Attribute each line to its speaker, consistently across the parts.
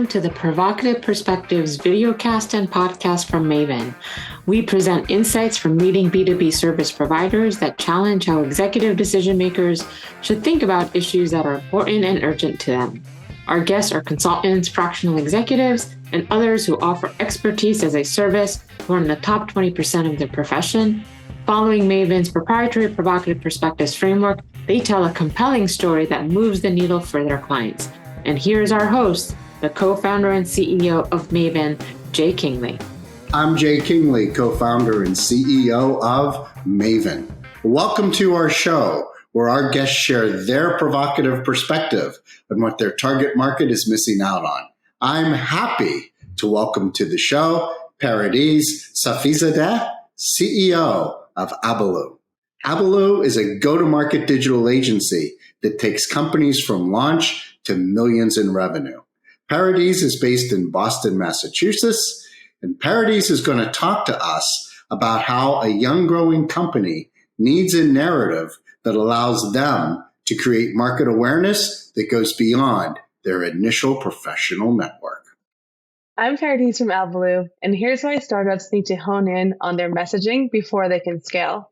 Speaker 1: welcome to the Provocative Perspectives videocast and podcast from Maven. We present insights from leading B2B service providers that challenge how executive decision makers should think about issues that are important and urgent to them. Our guests are consultants, fractional executives, and others who offer expertise as a service who are in the top 20% of their profession. Following Maven's proprietary Provocative Perspectives framework, they tell a compelling story that moves the needle for their clients. And here's our host, the co-founder and CEO of Maven, Jay Kingley.
Speaker 2: I'm Jay Kingley, co-founder and CEO of Maven. Welcome to our show, where our guests share their provocative perspective on what their target market is missing out on. I'm happy to welcome to the show Pardees Safizadeh, CEO of Abaloo. Abaloo is a go-to-market digital agency that takes companies from launch to millions in revenue. Pardees is based in Boston, Massachusetts, and Pardees is going to talk to us about how a young growing company needs a narrative that allows them to create market awareness that goes beyond their initial professional network.
Speaker 3: I'm Pardees from Abaloo, and here's why startups need to hone in on their messaging before they can scale.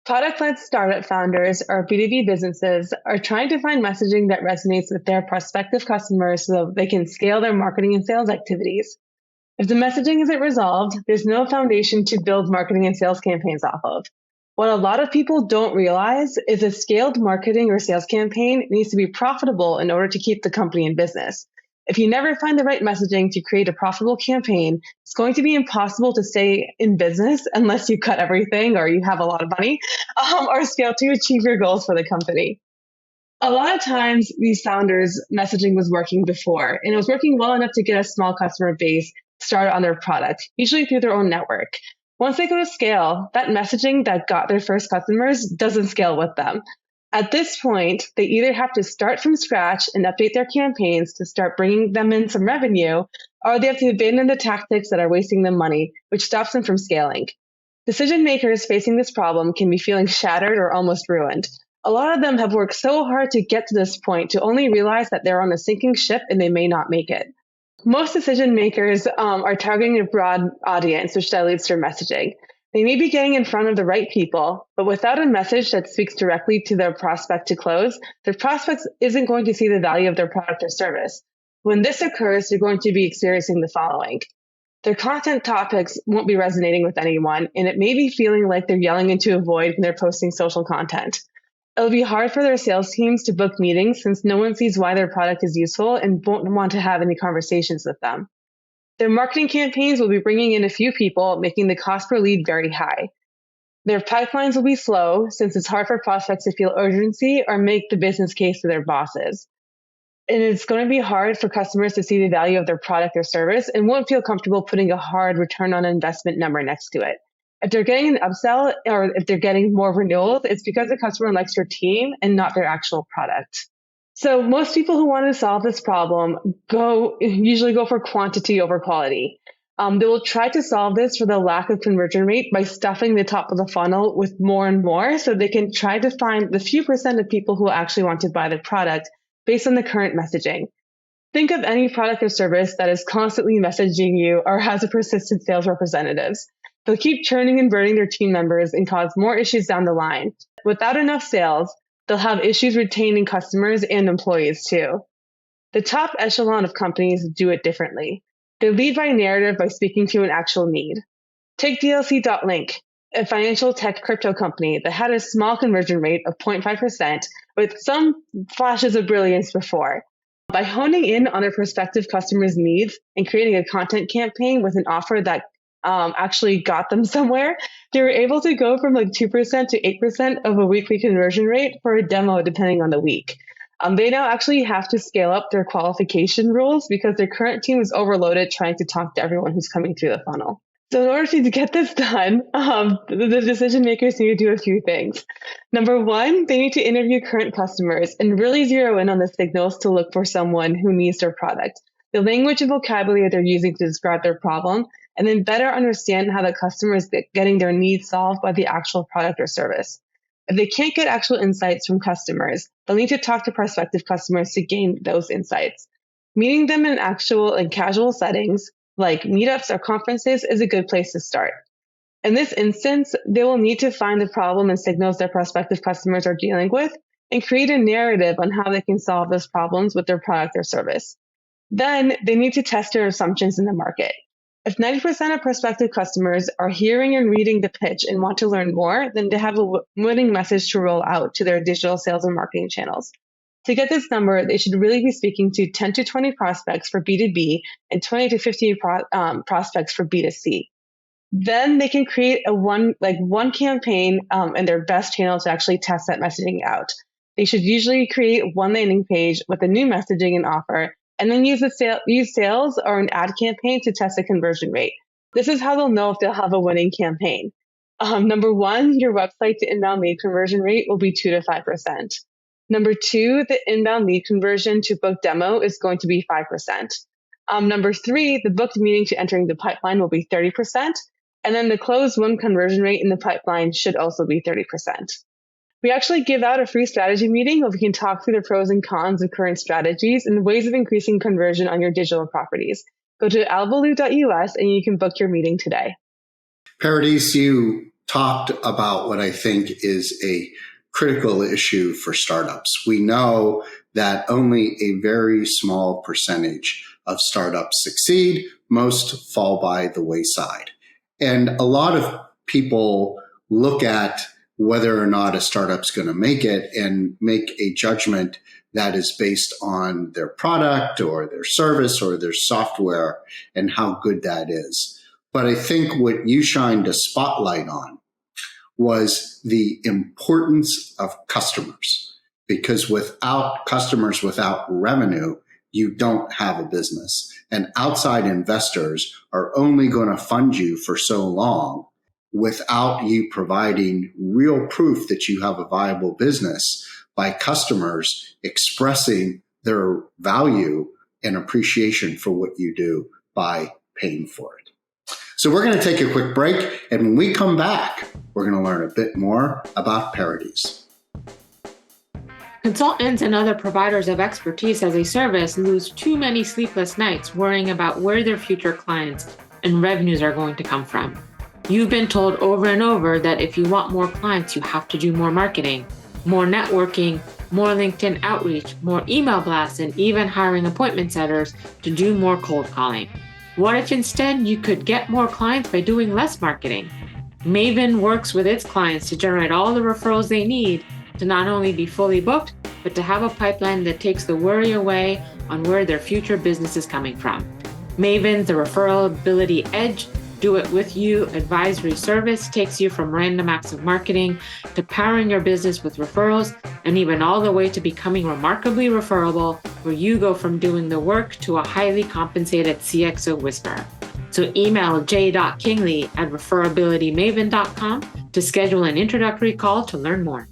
Speaker 3: Product-led startup founders or B2B businesses are trying to find messaging that resonates with their prospective customers so they can scale their marketing and sales activities. If the messaging isn't resolved, there's no foundation to build marketing and sales campaigns off of. What a lot of people don't realize is a scaled marketing or sales campaign needs to be profitable in order to keep the company in business. If you never find the right messaging to create a profitable campaign, it's going to be impossible to stay in business unless you cut everything or you have a lot of money or scale to achieve your goals for the company. A lot of times, these founders' messaging was working before, and it was working well enough to get a small customer base started on their product, usually through their own network. Once they go to scale, that messaging that got their first customers doesn't scale with them. At this point, they either have to start from scratch and update their campaigns to start bringing them in some revenue, or they have to abandon the tactics that are wasting them money, which stops them from scaling. Decision makers facing this problem can be feeling shattered or almost ruined. A lot of them have worked so hard to get to this point to only realize that they're on a sinking ship and they may not make it. Most decision makers are targeting a broad audience, which dilutes their messaging. They may be getting in front of the right people, but without a message that speaks directly to their prospect to close, their prospect isn't going to see the value of their product or service. When this occurs, you're going to be experiencing the following. Their content topics won't be resonating with anyone, and it may be feeling like they're yelling into a void when they're posting social content. It'll be hard for their sales teams to book meetings since no one sees why their product is useful and won't want to have any conversations with them. Their marketing campaigns will be bringing in a few people, making the cost per lead very high. Their pipelines will be slow since it's hard for prospects to feel urgency or make the business case to their bosses. And it's going to be hard for customers to see the value of their product or service and won't feel comfortable putting a hard return on investment number next to it. If they're getting an upsell or if they're getting more renewals, it's because the customer likes your team and not their actual product. So most people who want to solve this problem usually go for quantity over quality. They will try to solve this for the lack of conversion rate by stuffing the top of the funnel with more and more so they can try to find the few percent of people who actually want to buy the product based on the current messaging. Think of any product or service that is constantly messaging you or has a persistent sales representatives. They'll keep churning and burning their team members and cause more issues down the line. Without enough sales, they'll have issues retaining customers and employees too. The top echelon of companies do it differently. They lead by narrative by speaking to an actual need. Take DLC.Link, a financial tech crypto company that had a small conversion rate of 0.5% with some flashes of brilliance before. By honing in on their prospective customers' needs and creating a content campaign with an offer that actually got them somewhere, they were able to go from like 2% to 8% of a weekly conversion rate for a demo depending on the week. They now actually have to scale up their qualification rules because their current team is overloaded trying to talk to everyone who's coming through the funnel. So in order to get this done, the decision makers need to do a few things. Number one, they need to interview current customers and really zero in on the signals to look for someone who needs their product, the language and vocabulary they're using to describe their problem, and then better understand how the customer is getting their needs solved by the actual product or service. If they can't get actual insights from customers, they'll need to talk to prospective customers to gain those insights. Meeting them in actual and casual settings, like meetups or conferences, is a good place to start. In this instance, they will need to find the problem and signals their prospective customers are dealing with and create a narrative on how they can solve those problems with their product or service. Then they need to test their assumptions in the market. If 90% of prospective customers are hearing and reading the pitch and want to learn more, then they have a winning message to roll out to their digital sales and marketing channels. To get this number, they should really be speaking to 10 to 20 prospects for B2B and 20 to 50 prospects for B2C. Then they can create one campaign and their best channel to actually test that messaging out. They should usually create one landing page with a new messaging and offer, and then use sales or an ad campaign to test the conversion rate. This is how they'll know if they'll have a winning campaign. Number one, your website to inbound lead conversion rate will be 2 to 5%. Number two, the inbound lead conversion to booked demo is going to be 5%. Number three, the booked meeting to entering the pipeline will be 30%. And then the closed win conversion rate in the pipeline should also be 30%. We actually give out a free strategy meeting where we can talk through the pros and cons of current strategies and ways of increasing conversion on your digital properties. Go to alvalu.us and you can book your meeting today.
Speaker 2: Pardees, you talked about what I think is a critical issue for startups. We know that only a very small percentage of startups succeed. Most fall by the wayside. And a lot of people look at whether or not a startup's going to make it and make a judgment that is based on their product or their service or their software and how good that is. But I think what you shined a spotlight on was the importance of customers, because without customers, without revenue, you don't have a business. And outside investors are only going to fund you for so long without you providing real proof that you have a viable business by customers expressing their value and appreciation for what you do by paying for it. So we're going to take a quick break, and when we come back, we're going to learn a bit more about Pardees.
Speaker 1: Consultants and other providers of expertise as a service lose too many sleepless nights worrying about where their future clients and revenues are going to come from. You've been told over and over that if you want more clients, you have to do more marketing, more networking, more LinkedIn outreach, more email blasts, and even hiring appointment setters to do more cold calling. What if instead you could get more clients by doing less marketing? Maven works with its clients to generate all the referrals they need to not only be fully booked, but to have a pipeline that takes the worry away on where their future business is coming from. Maven's The Referral Ability Edge do-it-with-you advisory service takes you from random acts of marketing to powering your business with referrals, and even all the way to becoming remarkably referable, where you go from doing the work to a highly compensated CXO whisperer. So email j.kingley@referabilitymaven.com to schedule an introductory call to learn more.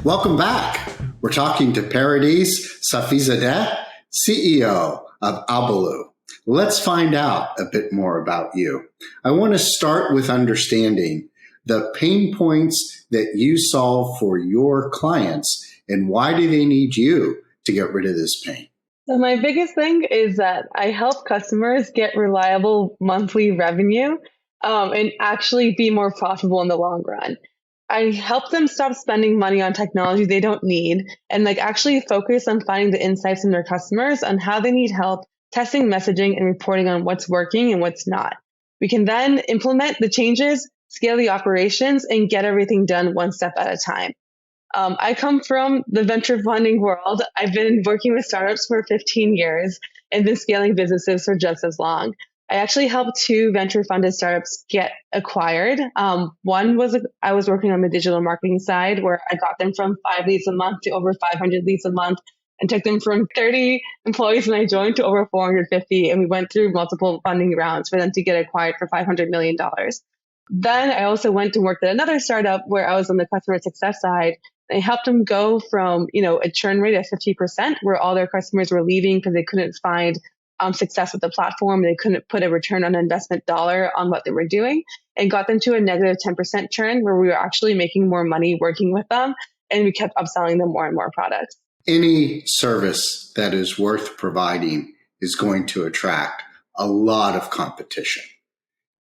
Speaker 2: Welcome back. We're talking to Pardees Safizadeh, CEO of Alvalu. Let's find out a bit more about you. I want to start with understanding the pain points that you solve for your clients and why do they need you to get rid of this pain?
Speaker 3: So my biggest thing is that I help customers get reliable monthly revenue and actually be more profitable in the long run. I help them stop spending money on technology they don't need and actually focus on finding the insights from their customers on how they need help testing messaging and reporting on what's working and what's not. We can then implement the changes, scale the operations, and get everything done one step at a time. I come from the venture funding world. I've been working with startups for 15 years and been scaling businesses for just as long. I actually helped 2 venture funded startups get acquired. One was I was working on the digital marketing side where I got them from 5 leads a month to over 500 leads a month and took them from 30 employees when I joined to over 450. And we went through multiple funding rounds for them to get acquired for $500 million. Then I also went to work at another startup where I was on the customer success side. I helped them go from, a churn rate of 50% where all their customers were leaving because they couldn't find success with the platform. They couldn't put a return on investment dollar on what they were doing, and got them to a negative 10% churn where we were actually making more money working with them. And we kept upselling them more and more products.
Speaker 2: Any service that is worth providing is going to attract a lot of competition.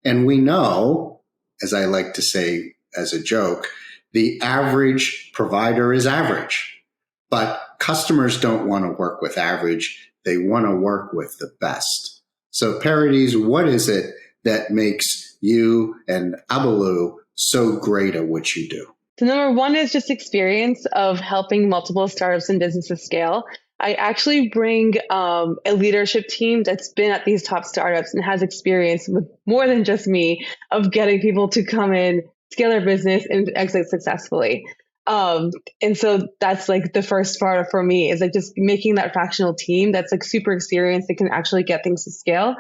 Speaker 2: And we know, as I like to say as a joke, the average provider is average, but customers don't want to work with average. They want to work with the best. So Pardees, what is it that makes you and Abalu so great at what you do?
Speaker 3: So number one is just experience of helping multiple startups and businesses scale. I actually bring a leadership team that's been at these top startups and has experience with more than just me of getting people to come in, scale their business, and exit successfully. And so that's like the first part for me is like just making that fractional team that's like super experienced that can actually get things to scale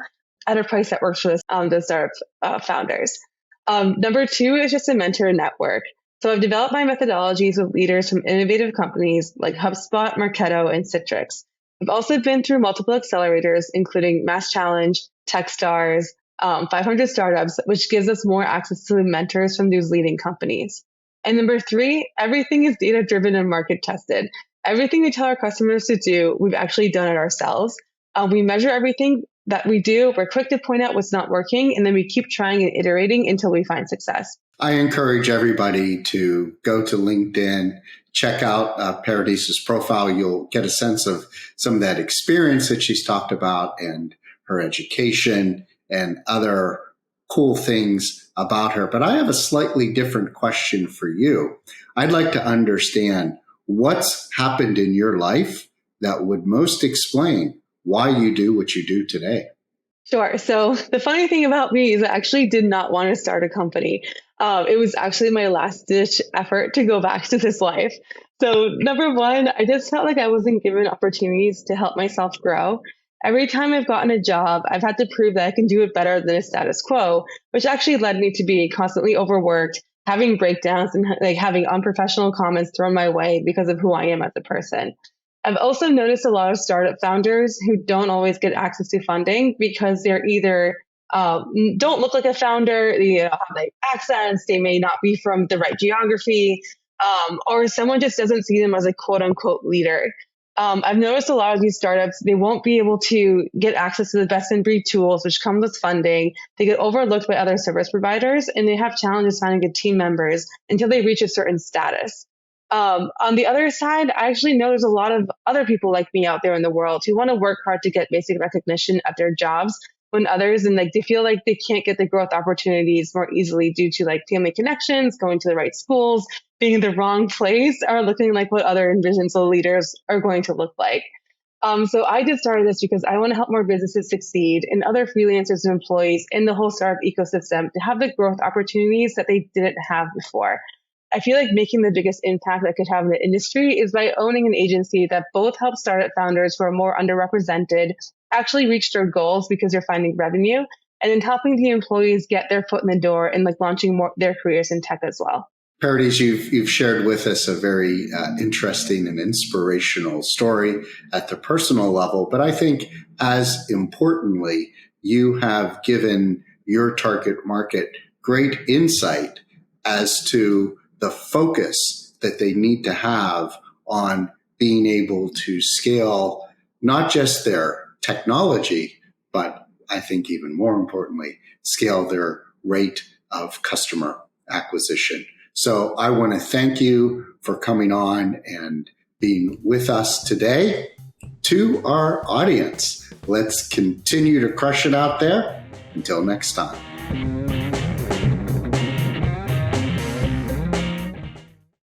Speaker 3: at a price that works for the startup founders. Number two is just a mentor network. So I've developed my methodologies with leaders from innovative companies like HubSpot, Marketo, and Citrix. I've also been through multiple accelerators, including Mass Challenge, Techstars, 500 Startups, which gives us more access to the mentors from these leading companies. And number three, everything is data-driven and market tested. Everything we tell our customers to do, we've actually done it ourselves. We measure everything that we do. We're quick to point out what's not working, and then we keep trying and iterating until we find success.
Speaker 2: I encourage everybody to go to LinkedIn, check out Pardees' profile. You'll get a sense of some of that experience that she's talked about and her education and other cool things about her. But I have a slightly different question for you. I'd like to understand what's happened in your life that would most explain why you do what you do today.
Speaker 3: Sure. So the funny thing about me is I actually did not want to start a company. It was actually my last ditch effort to go back to this life. So number one, I just felt like I wasn't given opportunities to help myself grow. Every time I've gotten a job, I've had to prove that I can do it better than a status quo, which actually led me to being constantly overworked, having breakdowns, and like having unprofessional comments thrown my way because of who I am as a person. I've also noticed a lot of startup founders who don't always get access to funding because they're either don't look like a founder, they have like accents, they may not be from the right geography, or someone just doesn't see them as a quote unquote leader. I've noticed a lot of these startups, they won't be able to get access to the best in breed tools, which come with funding. They get overlooked by other service providers, and they have challenges finding good team members until they reach a certain status. On the other side, I actually know there's a lot of other people like me out there in the world who want to work hard to get basic recognition at their jobs when others, and like they feel like they can't get the growth opportunities more easily due to like family connections, going to the right schools, being in the wrong place, or looking like what other envisioned leaders are going to look like. So I just started this because I want to help more businesses succeed and other freelancers and employees in the whole startup ecosystem to have the growth opportunities that they didn't have before. I feel like making the biggest impact I could have in the industry is by owning an agency that both helps startup founders who are more underrepresented actually reach their goals because they're finding revenue, and then helping the employees get their foot in the door and like launching more their careers in tech as well.
Speaker 2: Pardees, you've shared with us a very interesting and inspirational story at the personal level, but I think as importantly, you have given your target market great insight as to the focus that they need to have on being able to scale not just their technology, but I think even more importantly, scale their rate of customer acquisition. So I want to thank you for coming on and being with us today. To our audience, let's continue to crush it out there. Until next time.